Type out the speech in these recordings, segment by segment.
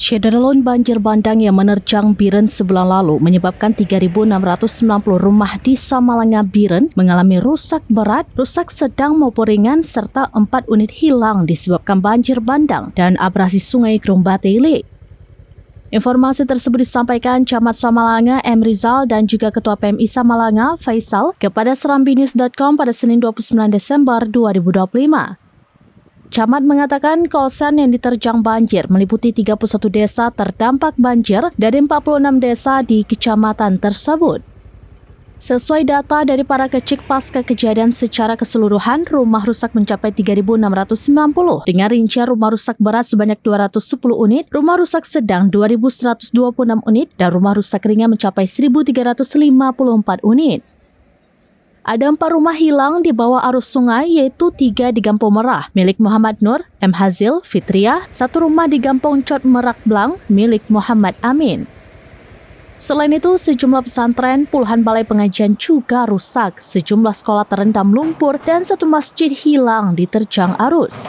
Cederlon banjir bandang yang menerjang Biren sebulan lalu menyebabkan 3.690 rumah di Samalanga Biren mengalami rusak berat, rusak sedang maupun ringan serta 4 unit hilang disebabkan banjir bandang dan abrasi sungai Grombatele. Informasi tersebut disampaikan Camat Samalanga M. Rizal dan juga Ketua PMI Samalanga Faisal kepada serambinews.com pada Senin 29 Desember 2025. Camat mengatakan kawasan yang diterjang banjir meliputi 31 desa terdampak banjir dari 46 desa di kecamatan tersebut. Sesuai data dari para kecik pasca kejadian secara keseluruhan, rumah rusak mencapai 3.690 dengan rincian rumah rusak berat sebanyak 210 unit, rumah rusak sedang 2.126 unit, dan rumah rusak ringan mencapai 1.354 unit. Ada 4 rumah hilang di bawah arus sungai, yaitu 3 di Gampong Merah, milik Muhammad Nur, M. Hazil, Fitriah, 1 rumah di Gampong Cot Merak Blang, milik Muhammad Amin. Selain itu, sejumlah pesantren, puluhan balai pengajian juga rusak, sejumlah sekolah terendam lumpur, dan 1 masjid hilang diterjang arus.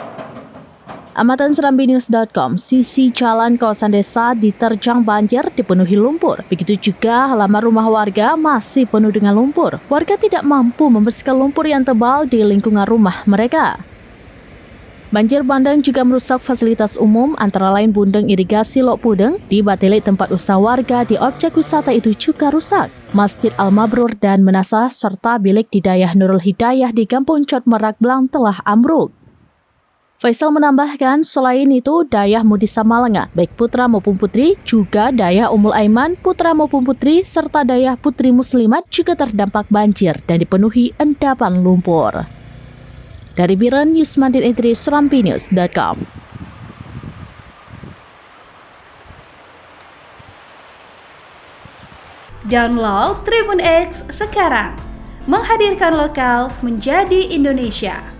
Amatan serambinews.com, sisi jalan kawasan desa diterjang banjir dipenuhi lumpur. Begitu juga halaman rumah warga masih penuh dengan lumpur. Warga tidak mampu membersihkan lumpur yang tebal di lingkungan rumah mereka. Banjir bandang juga merusak fasilitas umum antara lain bundeng irigasi Lok Pudeng di Batele tempat usaha warga di objek wisata itu juga rusak. Masjid Al-Mabrur dan Menasah serta bilik di Dayah Nurul Hidayah di Gampong Cot Merak Blang telah ambruk. Faisal menambahkan, selain itu, Dayah Mudi Samalanga, baik putra maupun putri, juga Dayah Ummul Aiman, putra maupun putri, serta Dayah Putri Muslimat juga terdampak banjir dan dipenuhi endapan lumpur. Dari Biren, Yusmandin Idris, serambinews.com. Download Tribun X sekarang, menghadirkan lokal menjadi Indonesia.